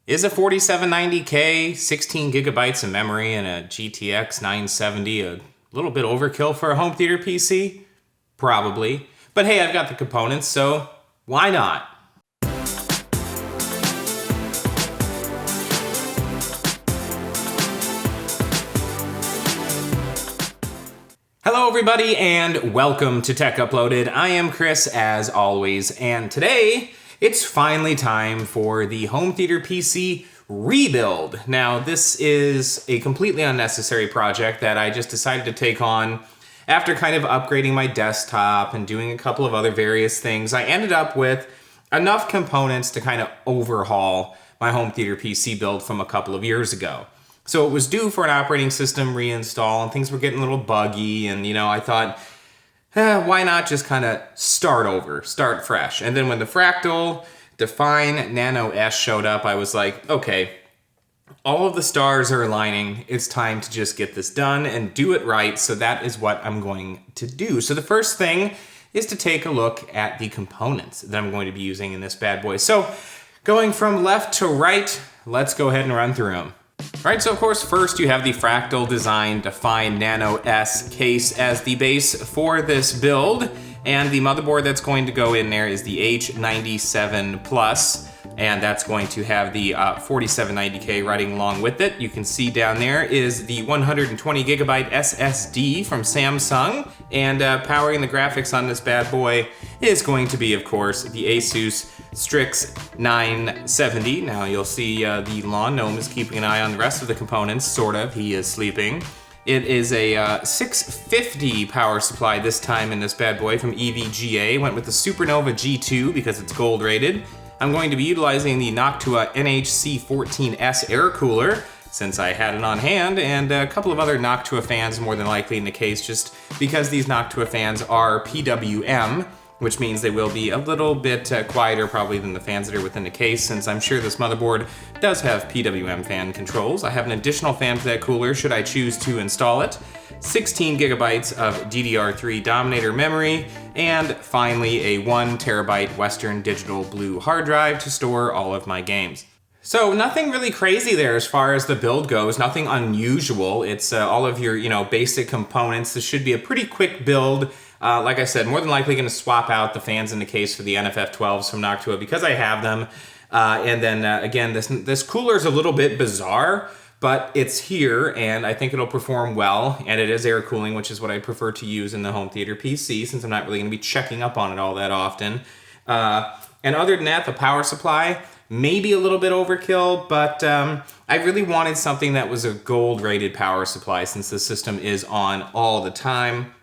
Is a 4790K, 16 gigabytes of memory, and a GTX 970 a little bit overkill for a home theater PC? Probably. But hey, I've got the components, so why not? Hello everybody and welcome to Tech Uploaded. I am Chris as always, and today it's finally time for the home theater PC rebuild. Now this is a completely unnecessary project that I just decided to take on after kind of upgrading my desktop and doing a couple of other various things. I ended up with enough components to kind of overhaul my home theater PC build from a couple of years ago. So it was due for an operating system reinstall and things were getting a little buggy, and I thought, why not just kind of start over, start fresh. And then when the Fractal Nano S showed up, I was like, okay, all of the stars are aligning. It's time to just get this done and do it right. So that is what I'm going to do. So the first thing is to take a look at the components that I'm going to be using in this bad boy. So going from left to right, let's go ahead and run through them. Right, so of course, first you have the Fractal Nano S case as the base for this build, and the motherboard that's going to go in there is the H97 Plus, and that's going to have the 4790K running along with it. You can see down there is the 120 gigabyte SSD from Samsung, and powering the graphics on this bad boy is going to be, of course, the Asus Strix 970. Now you'll see the lawn gnome is keeping an eye on the rest of the components, sort of. He is sleeping. It is a 650 power supply this time in this bad boy from EVGA. Went with the Supernova G2 because it's gold rated. I'm going to be utilizing the Noctua NHC14S air cooler since I had it on hand, and a couple of other Noctua fans more than likely in the case, just because these Noctua fans are PWM, which means they will be a little bit quieter probably than the fans that are within the case, since I'm sure this motherboard does have PWM fan controls. I have an additional fan for that cooler should I choose to install it. 16 gigabytes of DDR3 Dominator memory, and finally a 1 terabyte Western Digital Blue hard drive to store all of my games. So nothing really crazy there as far as the build goes, nothing unusual. It's all of your basic components. This should be a pretty quick build. Like I said, more than likely going to swap out the fans in the case for the NFF12s from Noctua because I have them. And then again, this cooler is a little bit bizarre, but it's here and I think it'll perform well. And it is air cooling, which is what I prefer to use in the home theater PC since I'm not really going to be checking up on it all that often. And other than that, the power supply, maybe a little bit overkill, but I really wanted something that was a gold rated power supply since the system is on all the time.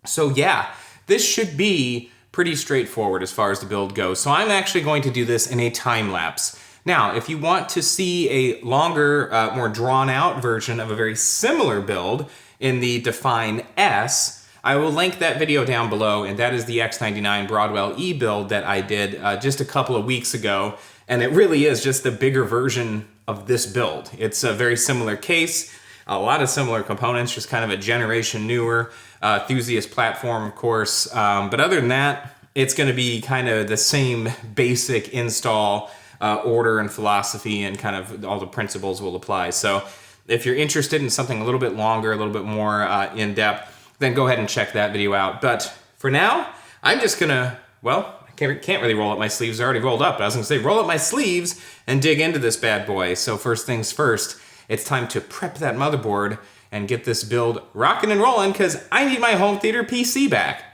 So yeah, this should be pretty straightforward as far as the build goes. So I'm actually going to do this in a time lapse. Now, if you want to see a longer, more drawn out version of a very similar build in the Define S, I will link that video down below, and that is the X99 Broadwell-E Build that I did just a couple of weeks ago. And it really is just the bigger version of this build. It's a very similar case, a lot of similar components, just kind of a generation newer. Enthusiast platform, of course, but other than that, it's going to be kind of the same basic install order and philosophy, and kind of all the principles will apply. So if you're interested in something a little bit longer, a little bit more in-depth, then go ahead and check that video out. But for now, I'm just going to, well, I can't really roll up my sleeves. They're already rolled up, but I was going to say roll up my sleeves and dig into this bad boy. So first things first, it's time to prep that motherboard and get this build rocking and rolling because I need my home theater PC back.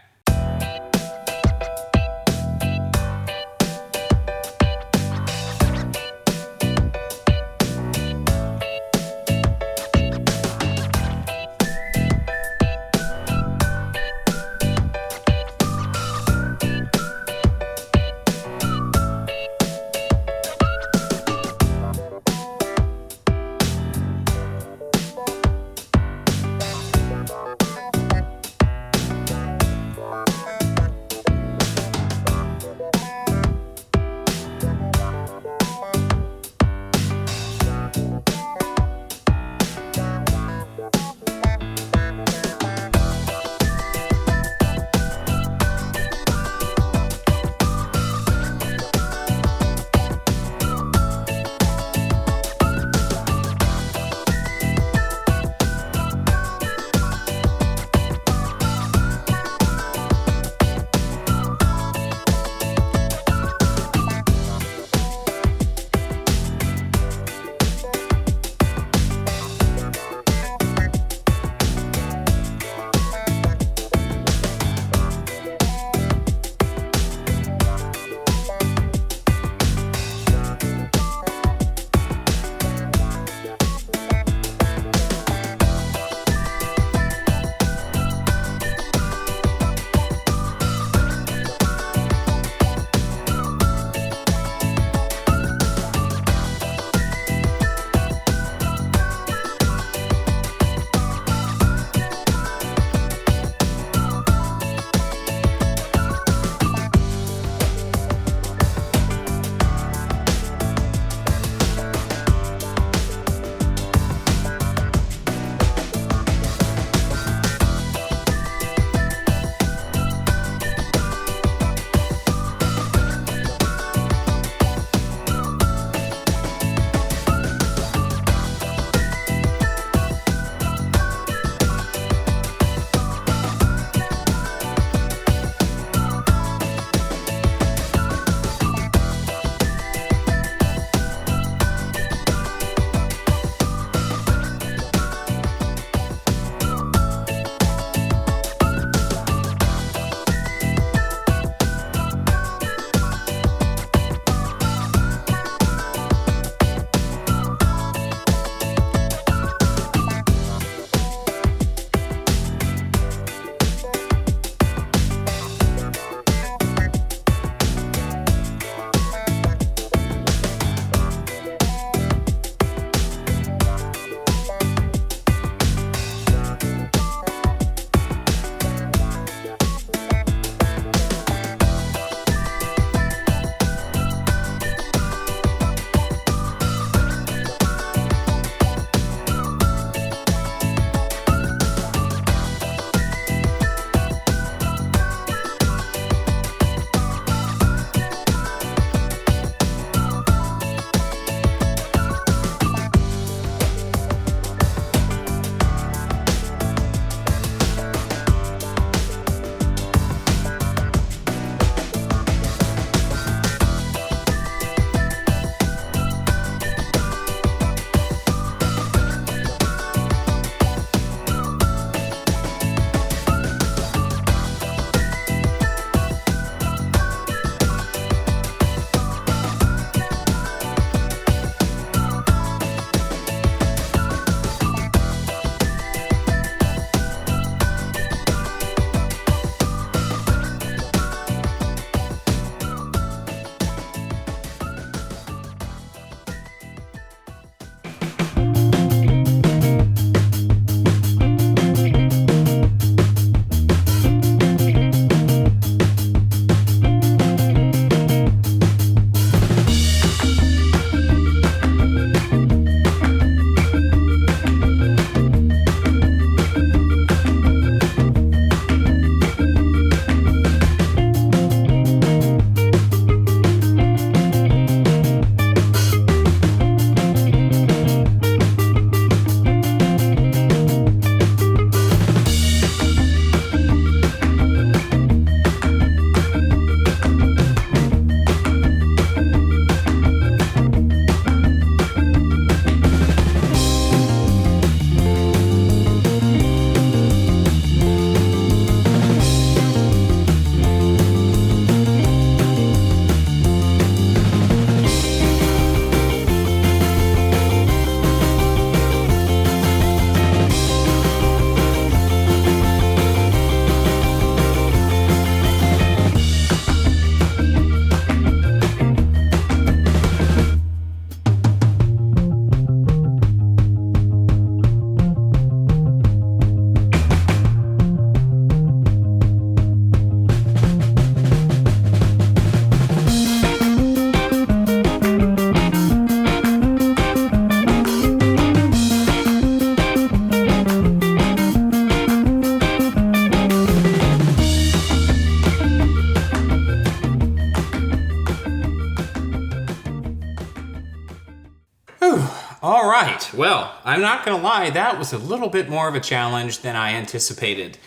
All right, well, I'm not gonna lie, that was a little bit more of a challenge than I anticipated.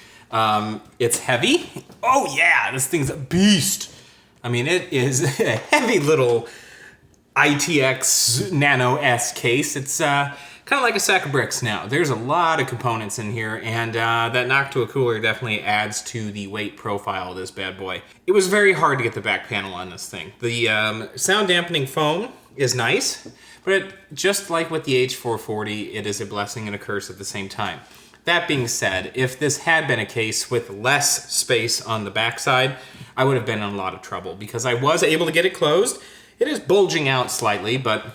It's heavy. Oh yeah, this thing's a beast. I mean, it is a heavy little ITX Nano S case. It's kind of like a sack of bricks now. There's a lot of components in here, and that knock to a cooler definitely adds to the weight profile of this bad boy. It was very hard to get the back panel on this thing. The sound dampening foam is nice, but just like with the H440, it is a blessing and a curse at the same time. That being said, if this had been a case with less space on the backside, I would have been in a lot of trouble because I was able to get it closed. It is bulging out slightly, but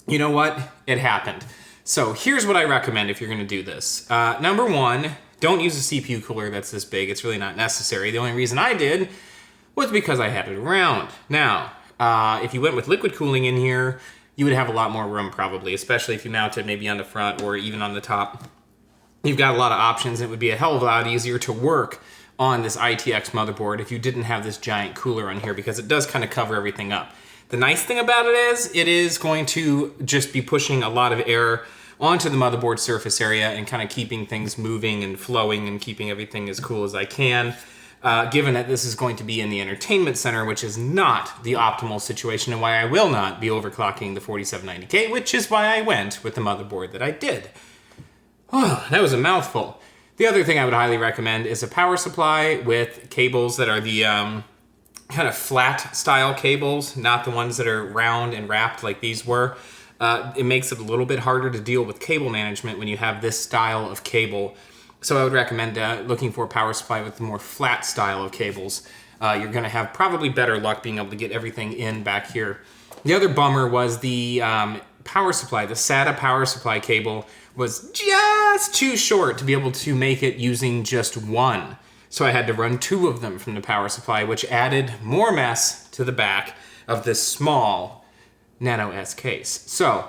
you know what? It happened. So here's what I recommend if you're gonna do this. Number one, don't use a CPU cooler that's this big. It's really not necessary. The only reason I did was because I had it around. Now, if you went with liquid cooling in here, you would have a lot more room probably, especially if you mount it maybe on the front or even on the top. You've got a lot of options. It would be a hell of a lot easier to work on this ITX motherboard if you didn't have this giant cooler on here because it does kind of cover everything up. The nice thing about it is going to just be pushing a lot of air onto the motherboard surface area and kind of keeping things moving and flowing and keeping everything as cool as I can. Given that this is going to be in the entertainment center, which is not the optimal situation and why I will not be overclocking the 4790K, which is why I went with the motherboard that I did. Oh, that was a mouthful. The other thing I would highly recommend is a power supply with cables that are the kind of flat style cables, not the ones that are round and wrapped like these were. It makes it a little bit harder to deal with cable management when you have this style of cable. So I would recommend looking for a power supply with the more flat style of cables. You're gonna have probably better luck being able to get everything in back here. The other bummer was the power supply. The SATA power supply cable was just too short to be able to make it using just one. So I had to run two of them from the power supply, which added more mess to the back of this small Nano S case. So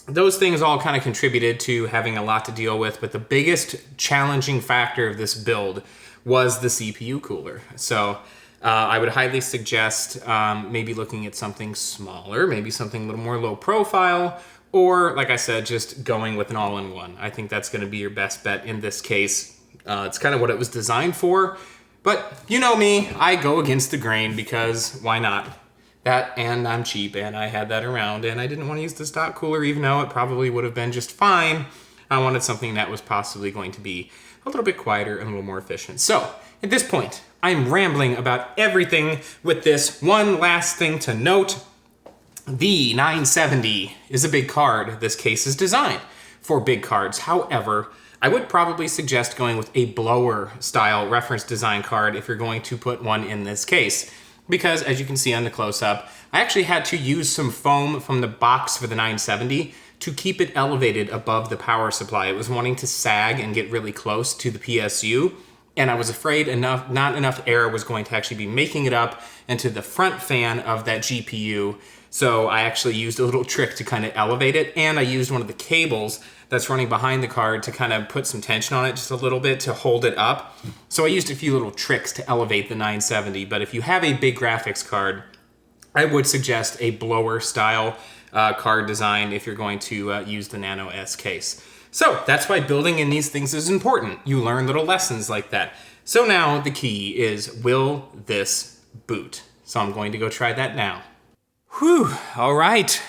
those things all kind of contributed to having a lot to deal with, but the biggest challenging factor of this build was the CPU cooler. So I would highly suggest maybe looking at something smaller, maybe something a little more low profile, or like I said, just going with an all-in-one. I think that's going to be your best bet in this case. It's kind of what it was designed for, but you know me, I go against the grain because why not? That, and I'm cheap, and I had that around, and I didn't want to use the stock cooler, even though it probably would have been just fine. I wanted something that was possibly going to be a little bit quieter and a little more efficient. So, at this point, I'm rambling about everything with this. One last thing to note, the 970 is a big card. This case is designed for big cards. However, I would probably suggest going with a blower style reference design card if you're going to put one in this case. Because as you can see on the close-up, I actually had to use some foam from the box for the 970 to keep it elevated above the power supply. It was wanting to sag and get really close to the PSU, and I was afraid not enough air was going to actually be making it up into the front fan of that GPU. So I actually used a little trick to kind of elevate it, and I used one of the cables that's running behind the card to kind of put some tension on it just a little bit to hold it up. So I used a few little tricks to elevate the 970, but if you have a big graphics card, I would suggest a blower style card design if you're going to use the Nano S case. So that's why building in these things is important. You learn little lessons like that. So now the key is, will this boot? So I'm going to go try that now. Whew, all right,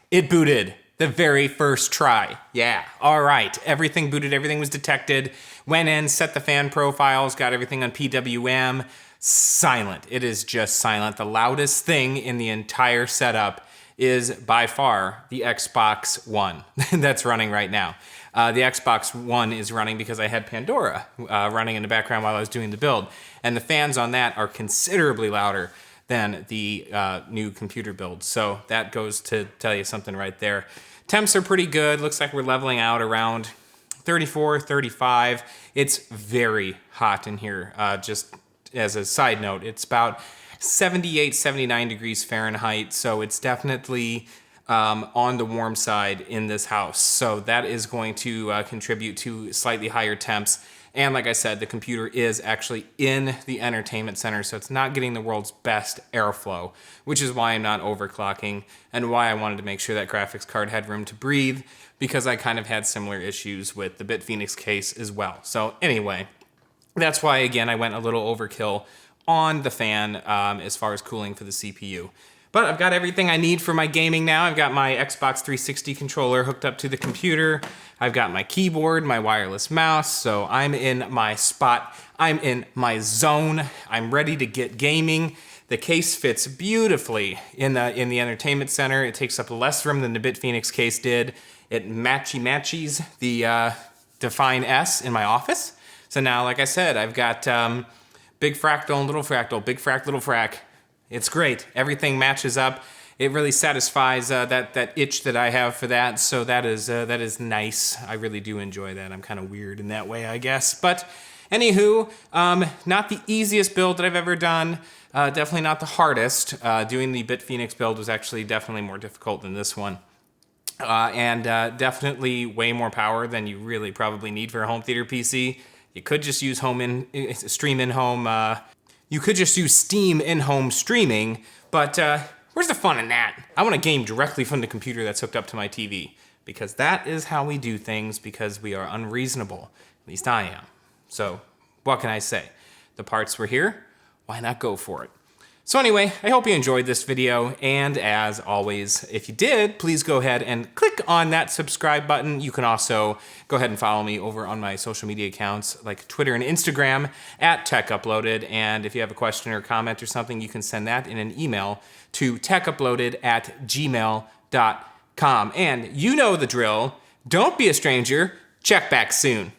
it booted. The very first try. Yeah, all right. Everything booted, everything was detected. Went in, set the fan profiles, got everything on PWM. Silent. It is just silent. The loudest thing in the entire setup is by far the Xbox One that's running right now. The Xbox One is running because I had Pandora running in the background while I was doing the build. And the fans on that are considerably louder than the new computer build. So that goes to tell you something right there. Temps are pretty good. Looks like we're leveling out around 34, 35. It's very hot in here. Just as a side note, it's about 78, 79 degrees Fahrenheit. So it's definitely on the warm side in this house. So that is going to contribute to slightly higher temps And like I said, the computer is actually in the entertainment center, so it's not getting the world's best airflow, which is why I'm not overclocking and why I wanted to make sure that graphics card had room to breathe, because I kind of had similar issues with the BitPhoenix case as well. So anyway, that's why, again, I went a little overkill on the fan as far as cooling for the CPU. But I've got everything I need for my gaming now. I've got my Xbox 360 controller hooked up to the computer. I've got my keyboard, my wireless mouse, so I'm in my spot. I'm in my zone. I'm ready to get gaming. The case fits beautifully in the entertainment center. It takes up less room than the BitPhoenix case did. It matches the Define S in my office. So now, like I said, I've got big fractal and little fractal, big frac, little frac. It's great. Everything matches up. It really satisfies that itch that I have for that. So that is nice. I really do enjoy that. I'm kind of weird in that way, I guess. But anywho, not the easiest build that I've ever done. Definitely not the hardest. Doing the BitPhoenix build was actually definitely more difficult than this one. And definitely way more power than you really probably need for a home theater PC. You could just use stream in-home. You could just use Steam in-home streaming, but where's the fun in that? I want to game directly from the computer that's hooked up to my TV, because that is how we do things, because we are unreasonable. At least I am. So what can I say? The parts were here. Why not go for it? So anyway, I hope you enjoyed this video, and as always, if you did, please go ahead and click on that subscribe button. You can also go ahead and follow me over on my social media accounts like Twitter and Instagram at TechUploaded, and if you have a question or comment or something, you can send that in an email to techuploaded@gmail.com. And you know the drill. Don't be a stranger. Check back soon.